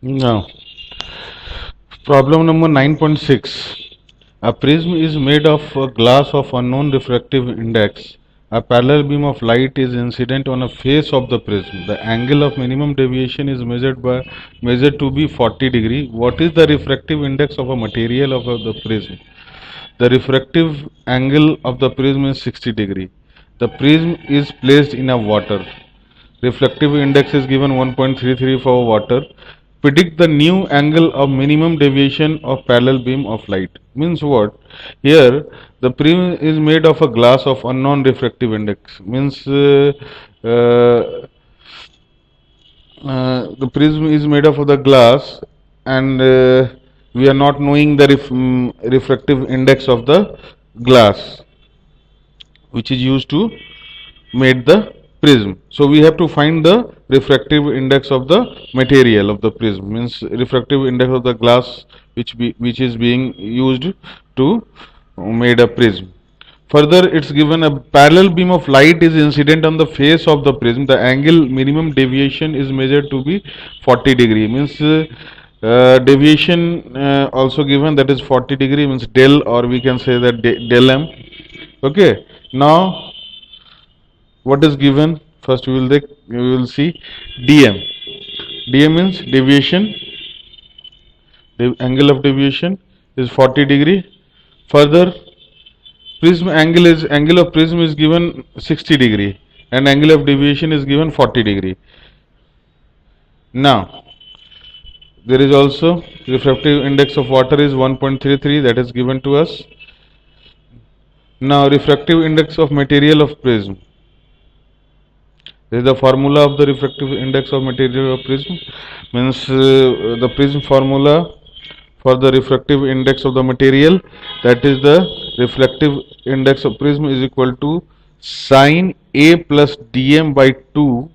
Now, problem number 9.6. A prism is made of a glass of unknown refractive index. A parallel beam of light is incident on a face of the prism. The angle of minimum deviation is measured to be 40 degree. What is the refractive index of a material of the prism? The refractive angle of the prism is 60 degree. The prism is placed in a water. Refractive index is given 1.33 for water. Predict the new angle of minimum deviation of parallel beam of light. Means what? Here the prism is made of a glass of unknown refractive index. Means the prism is made of the glass, and we are not knowing the refractive index of the glass, which is used to made the prism. So we have to find the refractive index of the material of the prism, means refractive index of the glass which is being used to made a prism. Further, it's given a parallel beam of light is incident on the face of the prism. The angle minimum deviation is measured to be 40 degree. Means deviation also given, that is 40 degree, means del, or we can say that del m. Okay. Now what is given? First we will see dm. Dm means deviation. The angle of deviation is 40 degree. Further, angle of prism is given 60 degree, and angle of deviation is given 40 degree. Now there is also refractive index of water is 1.33, that is given to us. Now refractive index of material of prism. This is the formula of the refractive index of material of prism. Means the prism formula for the refractive index of the material, that is the refractive index of prism is equal to sine A plus dm by 2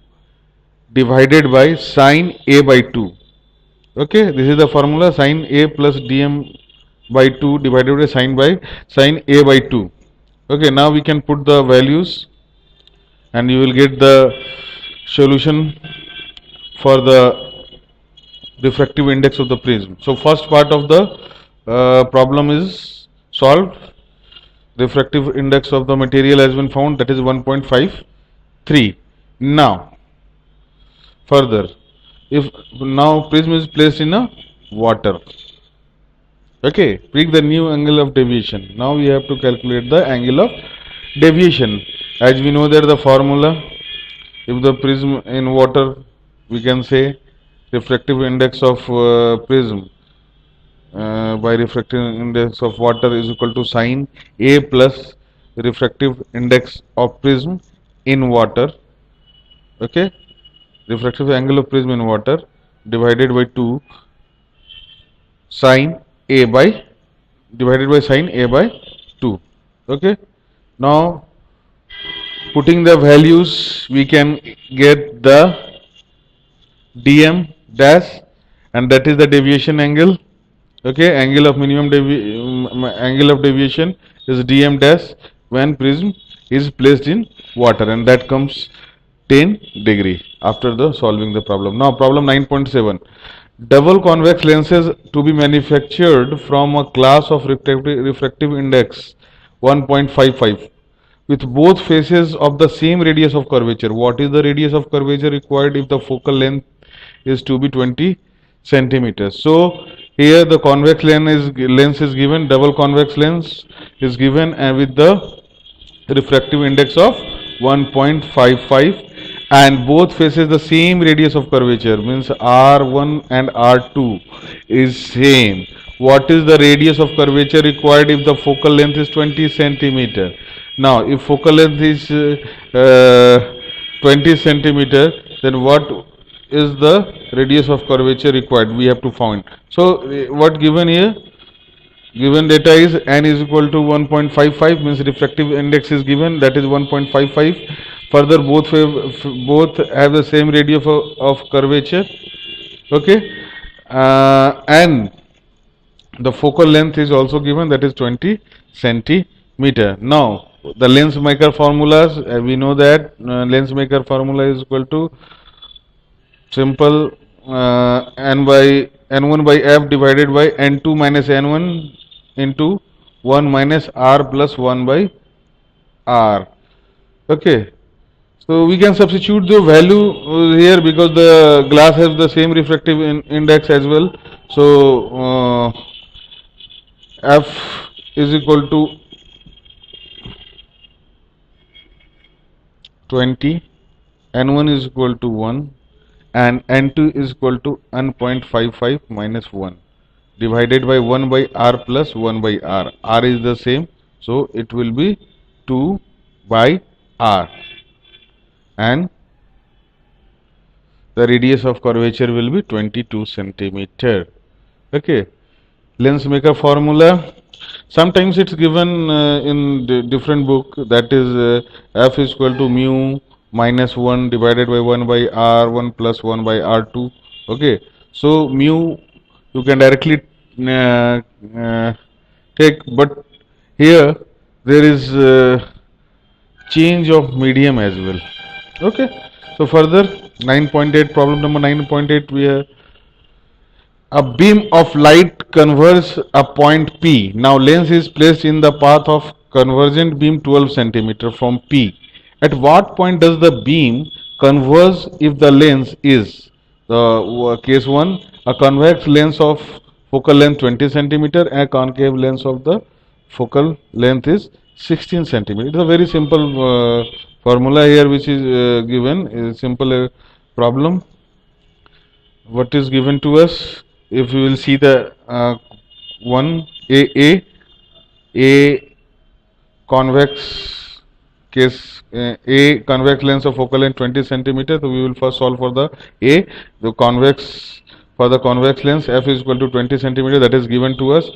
divided by sine A by 2. Okay, this is the formula, sine A plus dm by 2 divided by sine A by 2. Okay, now we can put the values and you will get the solution for the refractive index of the prism. So first part of the problem is solved. Refractive index of the material has been found, that is 1.53. Now further, if now prism is placed in a water, okay, pick the new angle of deviation. Now we have to calculate the angle of deviation. As we know that the formula, if the prism in water, we can say refractive index of prism by refractive index of water is equal to sine A plus refractive index of prism in water. Okay, refractive angle of prism in water divided by 2 sine A by divided by sine A by 2. Okay, now putting the values, we can get the dm dash, and that is the deviation angle. Okay, angle of angle of deviation is dm dash when prism is placed in water, and that comes 10 degree after the solving the problem. Now problem 9.7. Double convex lenses to be manufactured from a class of refractive index 1.55 with both faces of the same radius of curvature. What is the radius of curvature required if the focal length is to be 20 centimeters? So here the convex lens is given, double convex lens is given, and with the refractive index of 1.55, and both faces the same radius of curvature, means R1 and R2 is same. What is the radius of curvature required if the focal length is 20 centimeter? Now if focal length is 20 centimeter, then what is the radius of curvature required? We have to find. So what given here? Given data is n is equal to 1.55, means refractive index is given, that is 1.55. Further, both have the same radius of curvature. Okay, and the focal length is also given, that is 20 centimeter. Now the lens maker formulas, we know that lens maker formula is equal to simple n by n1 by f divided by n2 minus n1 into 1 minus r plus 1 by r. Okay, so we can substitute the value here because the glass has the same refractive index as well. So f is equal to 20, n1 is equal to 1, and n2 is equal to n.55 minus 1 divided by 1 by r plus 1 by r. R is the same, so it will be 2 by r, and the radius of curvature will be 22 centimeter. Okay, lens maker formula. Sometimes it's given in different book, that is f is equal to mu minus 1 divided by 1 by r1 plus 1 by r2. Okay, so mu you can directly uh, uh, take, but here there is change of medium as well. Okay, so further 9.8, problem number 9.8, we have a beam of light converges a point P. Now lens is placed in the path of convergent beam 12 centimeter from P. At what point does the beam converge if the lens is, the case 1, a convex lens of focal length 20 centimeter and a concave lens of the focal length is 16 centimeter. It is a very simple formula here which is given, is simple problem. What is given to us? If you will see the one a convex case, a convex lens of focal length 20 centimeter. So we will first solve for the a, the convex, for the convex lens f is equal to 20 centimeter, that is given to us,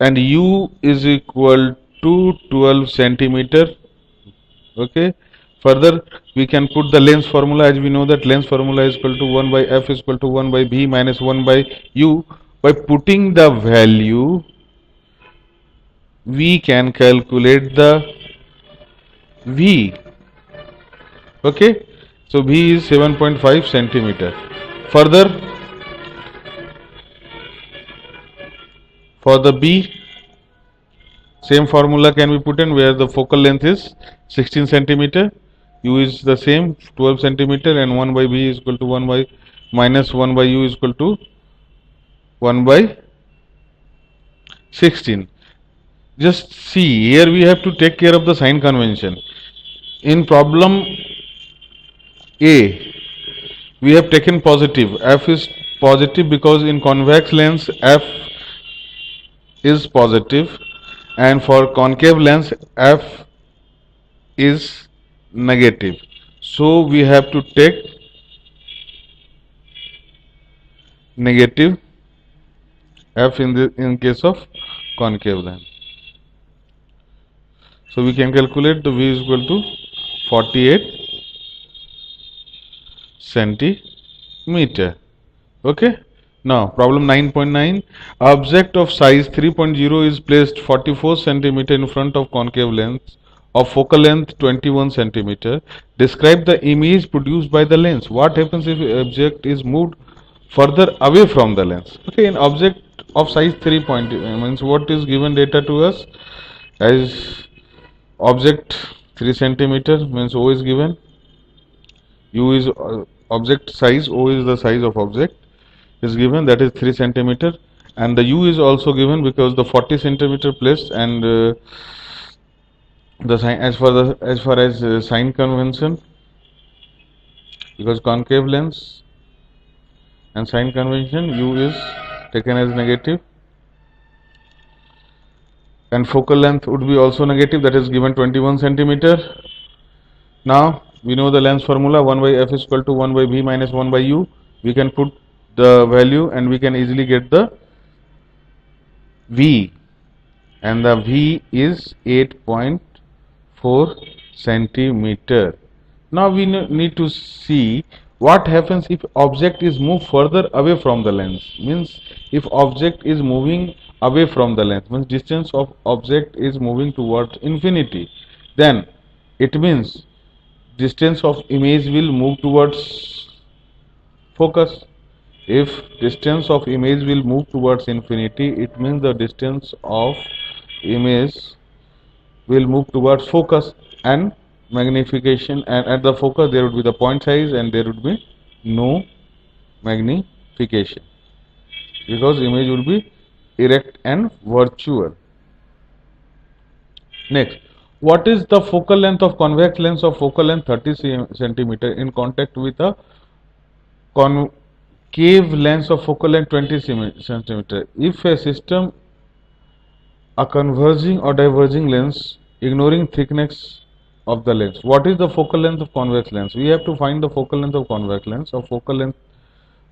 and u is equal to 12 centimeter. Okay, further we can put the lens formula, as we know that lens formula is equal to 1 by f is equal to 1 by b minus 1 by u. By putting the value, we can calculate the v. Okay, so v is 7.5 centimeter. Further, for the b, same formula can be put in, where the focal length is 16 centimeter, u is the same 12 centimeter, and 1 by b is equal to 1 by minus 1 by u is equal to 1 by 16. Just see, here we have to take care of the sign convention. In problem A, we have taken positive, f is positive because in convex lens f is positive, and for concave lens f is negative. So we have to take negative f in case of concave lens. So we can calculate the v is equal to 48 centimeter. Okay. Now problem 9.9, object of size 3.0 is placed 44 centimeter in front of concave lens of focal length 21 centimeter. Describe the image produced by the lens. What happens if object is moved further away from the lens? Okay, an object of size 3 point means what is given data to us as object 3 centimeter, means O is given, U is object size, O is the size of object is given, that is 3 centimeter, and the U is also given because the 40 centimeter placed, and the sign, as far as sign convention, because concave lens and sign convention, U is taken as negative, and focal length would be also negative, that is given 21 centimeter. Now we know the lens formula, 1 by f is equal to 1 by b minus 1 by u. We can put the value and we can easily get the v, and the v is 8.4 centimeter. Now we need to see what happens if object is moved further away from the lens. Means if object is moving away from the lens, means distance of object is moving towards infinity, then it means distance of image will move towards focus. If distance of image will move towards infinity, it means the distance of image will move towards focus and magnification, and at the focus there would be the point size and there would be no magnification because image would be erect and virtual. Next, what is the focal length of convex lens of focal length 30 centimeter in contact with a concave lens of focal length 20 centimeter? If a system a converging or diverging lens ignoring thickness of the lens. What is the focal length of convex lens? We have to find the focal length of convex lens of focal length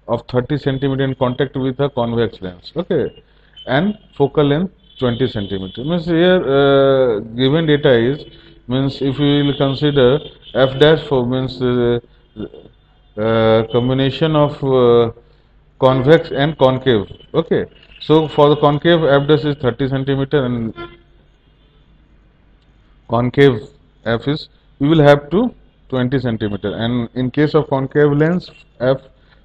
of 30 centimeter in contact with a convex lens. Okay, and focal length 20 centimeter. Means here given data is, means if we will consider f dash for means combination of convex and concave. Okay, so for the concave f dash is 30 centimeter and concave f is, we will have to 20 centimeter, and in case of concave lens f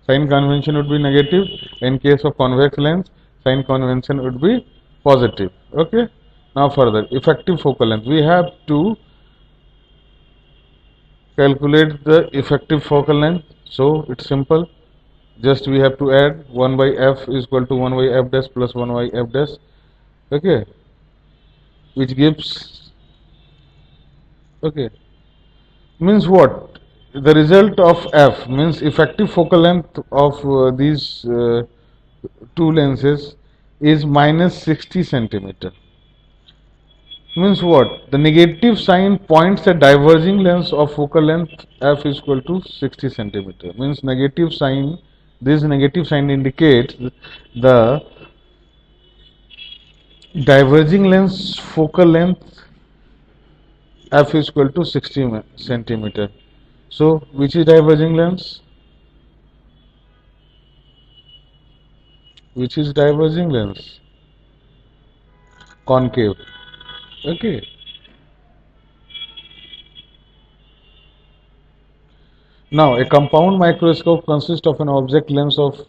sign convention would be negative, in case of convex lens sign convention would be positive. Okay, now further effective focal length, we have to calculate the effective focal length. So it's simple, just we have to add 1 by f is equal to 1 by f dash plus 1 by f dash. Okay, which gives, okay, means what, the result of f means effective focal length of these two lenses is minus 60 centimeter. Means what, the negative sign points at diverging lens of focal length f is equal to 60 centimeter. Means negative sign, this negative sign indicates the diverging lens focal length f is equal to 60 centimeter. So which is diverging lens? Which is diverging lens? Concave. Okay. Now a compound microscope consists of an object lens of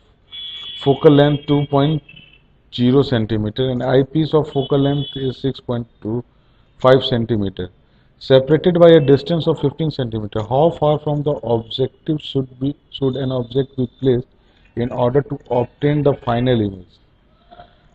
focal length 2.0 centimeter and eyepiece of focal length is 6.25 centimeter, separated by a distance of 15 centimeter. How far from the objective should an object be placed in order to obtain the final image?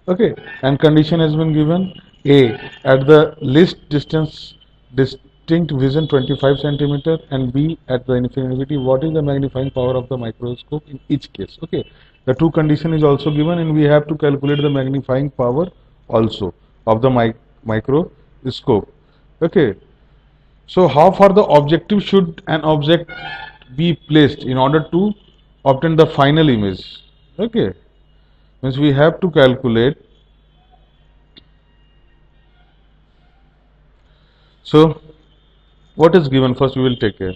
Okay, and condition has been given: A, at the least distance distinct vision 25 centimeter, and B, at the infinity, what is the magnifying power of the microscope in each case? Okay, the two condition is also given and we have to calculate the magnifying power also of the microscope. Okay, so how far the objective should an object be placed in order to obtain the final image? Okay, means we have to calculate. So what is given? First we will take care.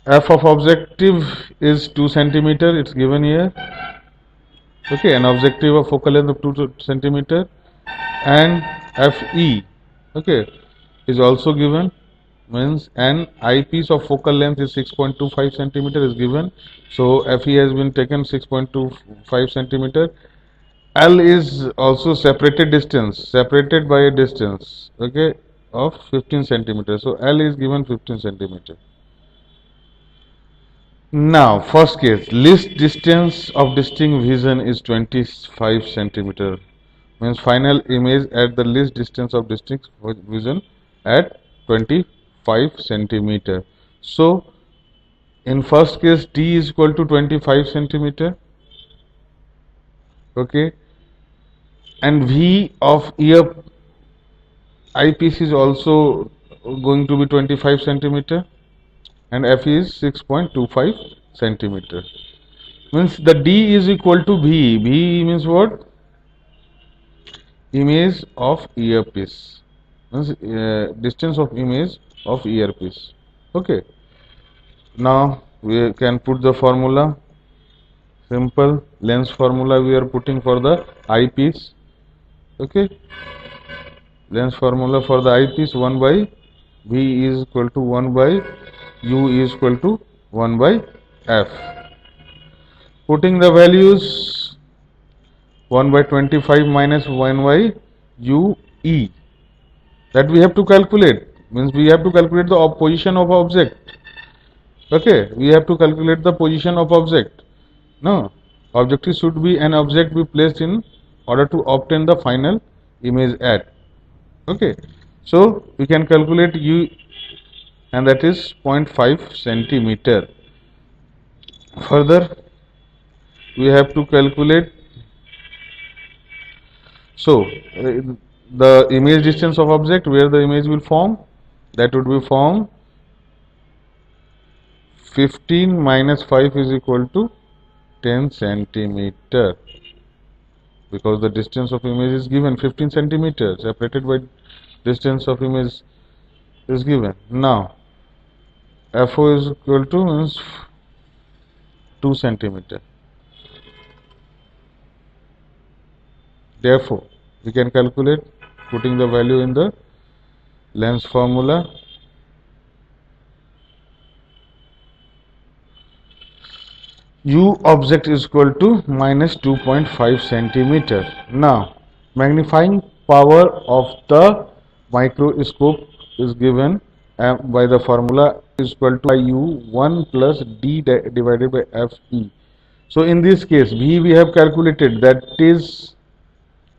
F of objective is 2 centimeter, it's given here. Okay, an objective of focal length of 2 centimeter, and Fe, okay, is also given. Means an eyepiece of focal length is 6.25 centimeter is given. So Fe has been taken 6.25 centimeter. L is also separated by a distance, okay, of 15 centimeter. So L is given 15 centimeter. Now first case, least distance of distinct vision is 25 centimeter. Means final image at the least distance of distinct vision at 25 centimeter. So in first case D is equal to 25 centimeter. Okay, and V of ear eyepiece is also going to be 25 centimeter, and F is 6.25 centimeter. Means the D is equal to V. V means what? Image of earpiece. Means distance of image of earpiece. Okay. Now we can put the formula. Simple lens formula we are putting for the eyepiece. Okay. Lens formula for the eyepiece, 1 by V is equal to 1 by U is equal to 1 by F. Putting the values 1 by 25 minus 1 by UE, that we have to calculate, means we have to calculate the position of object. Okay, we have to calculate the position of object. No, objective should be an object be placed in order to obtain the final image at. Okay, so we can calculate U, and that is 0.5 centimeter. Further, we have to calculate, so the image distance of object where the image will form, that would be form 15 minus 5 is equal to 10 centimeter, because the distance of image is given 15 centimeters separated by distance of image is given. Now FO is equal to means 2 centimeter. Therefore we can calculate, putting the value in the lens formula. U object is equal to minus 2.5 centimeter. Now magnifying power of the microscope is given by the formula is equal to U 1 plus D divided by FE. So in this case V we have calculated, that is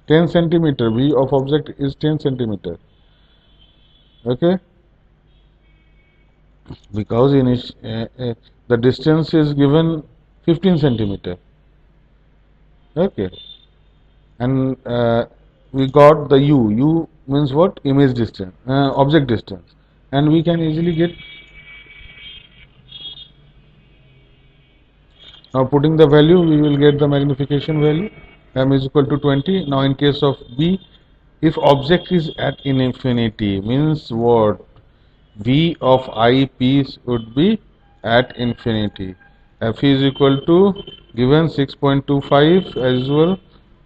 10 centimeter. V of object is 10 centimeter. Okay, because in the distance is given 15 centimeter. Okay, and we got the U. U means what? Image distance, object distance, and we can easily get. Now putting the value, we will get the magnification value. M is equal to 20. Now in case of B, if object is at infinity, means what? V of eyepiece would be at infinity. F is equal to given 6.25 as well.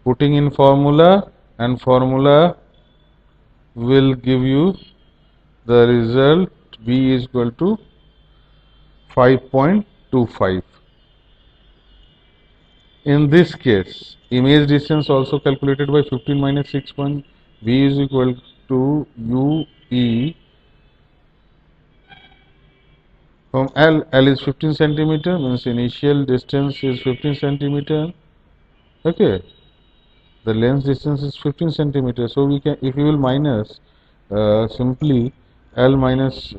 Putting in formula, and formula will give you the result B is equal to 5.25. In this case, image distance also calculated by 15 minus 6. V is equal to UE from L. L is 15 centimeter, means initial distance is 15 centimeter. Okay, the lens distance is 15 centimeter. So we can, if you will minus simply L minus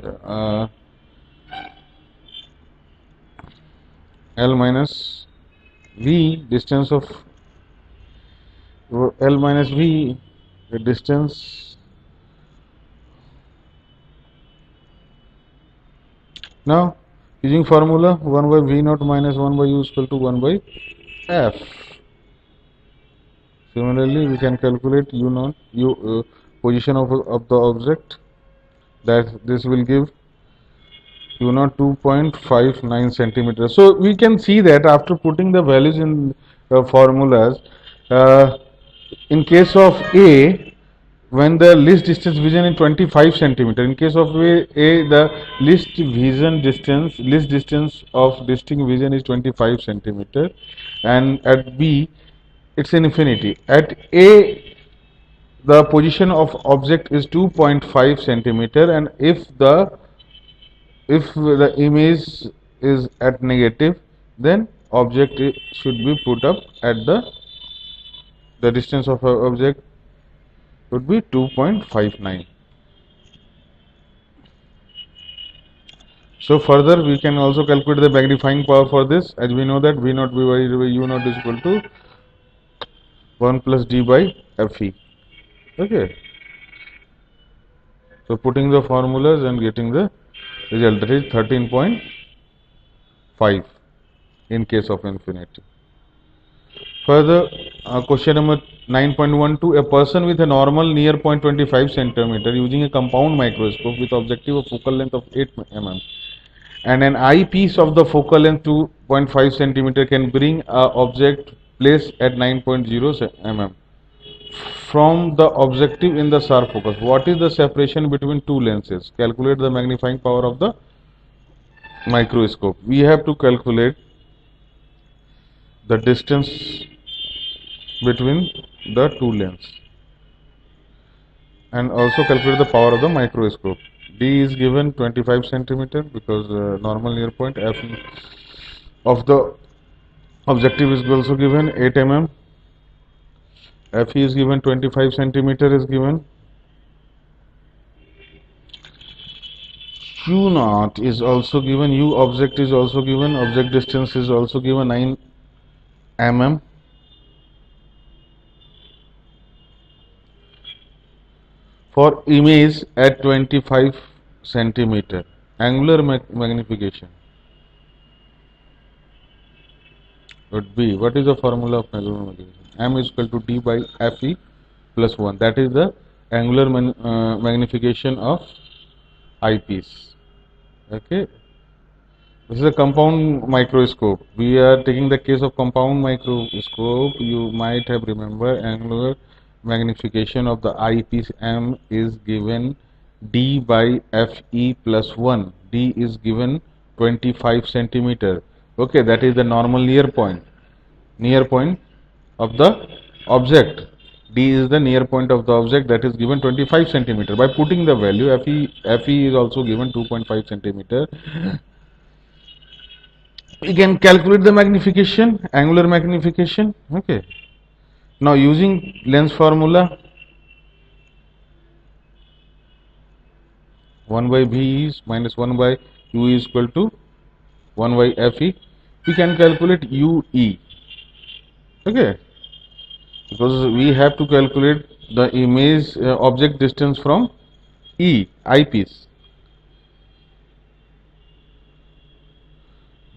V, distance of L minus V, the distance. Now using formula 1 by V naught minus 1 by U is equal to 1 by F. Similarly we can calculate U naught, position of the object, that this will give U naught 2.59 centimeters. So we can see that after putting the values in formulas, in case of A, when the least distance vision is 25 centimeter, in case of A the least distance of distinct vision is 25 centimeter, and at B it's infinity. At A the position of object is 2.5 centimeter, and if the image is at negative, then object should be put up at the distance of object would be 2.59. So further we can also calculate the magnifying power for this, as we know that V naught divided by U naught is equal to 1 plus D by FE. Okay, so putting the formulas and getting the result, that is 13.5 in case of infinity. Further, question number 9.12, a person with a normal near 0.25 centimeter using a compound microscope with objective of focal length of 8 mm and an eyepiece of the focal length 2.5 centimeter can bring a object placed at 9.0 mm from the objective in the sharp focus. What is the separation between two lenses? Calculate the magnifying power of the microscope. We have to calculate the distance between the two lens, and also calculate the power of the microscope. D is given 25 centimeter because normal near point. F of the objective is also given 8 mm. Fe is given 25 centimeter is given. U naught is also given. U object is also given. Object distance is also given 9 mm. For image at 25 centimeter, angular magnification would be, what is the formula of angular magnification? M is equal to D by Fe plus 1. That is the angular magnification of eyepiece. Okay. This is a compound microscope. We are taking the case of compound microscope. You might have remember angular magnification of the eyepiece M is given D by Fe plus 1. D is given 25 centimeter. Okay, that is the normal near point of the object. D is the near point of the object, that is given 25 centimeter. By putting the value, Fe is also given 2.5 centimeter. We can calculate the magnification, angular magnification. Okay. Now using lens formula, 1 by V is minus 1 by U is equal to 1 by Fe. We can calculate UE. Okay. Because we have to calculate the image object distance from eyepiece.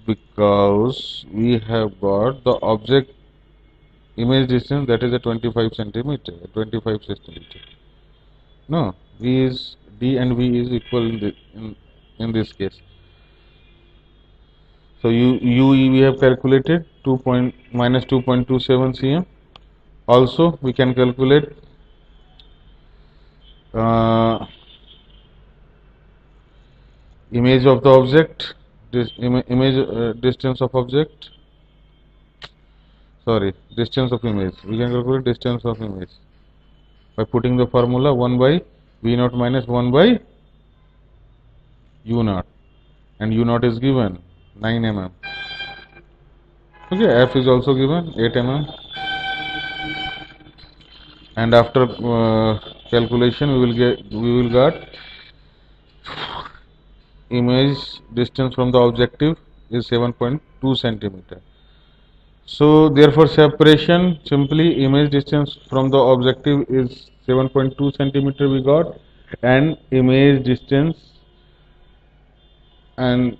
Because we have got the object image distance, that is a 25 centimeter. No, V is D and V is equal in this case. So UE we have calculated minus 2.27 cm. Also we can calculate image of the object, this image distance of object. Sorry, distance of image. We can calculate distance of image by putting the formula 1 by V naught minus 1 by U naught, and U naught is given 9 mm. Okay, F is also given 8 mm, and after calculation we will get image distance from the objective is 7.2 centimeter. So therefore separation, simply image distance from the objective is 7.2 centimeter we got, and image distance and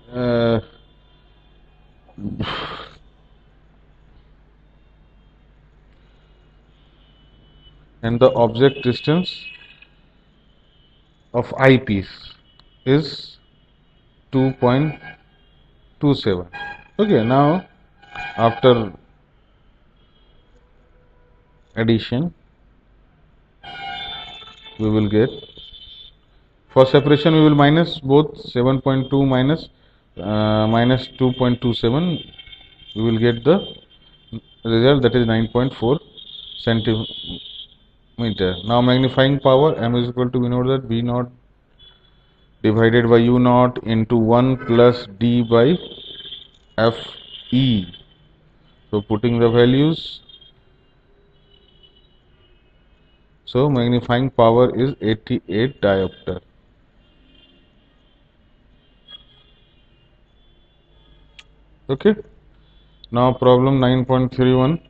the object distance of eyepiece is 2.27. Okay, now after addition we will get, for separation we will minus both 7.2 minus 2.27, we will get the result, that is 9.4 centimeter. Now magnifying power, M is equal to, we know that V naught divided by U naught into 1 plus D by Fe. So putting the values, so magnifying power is 88 diopter. Okay. Now problem 9.13.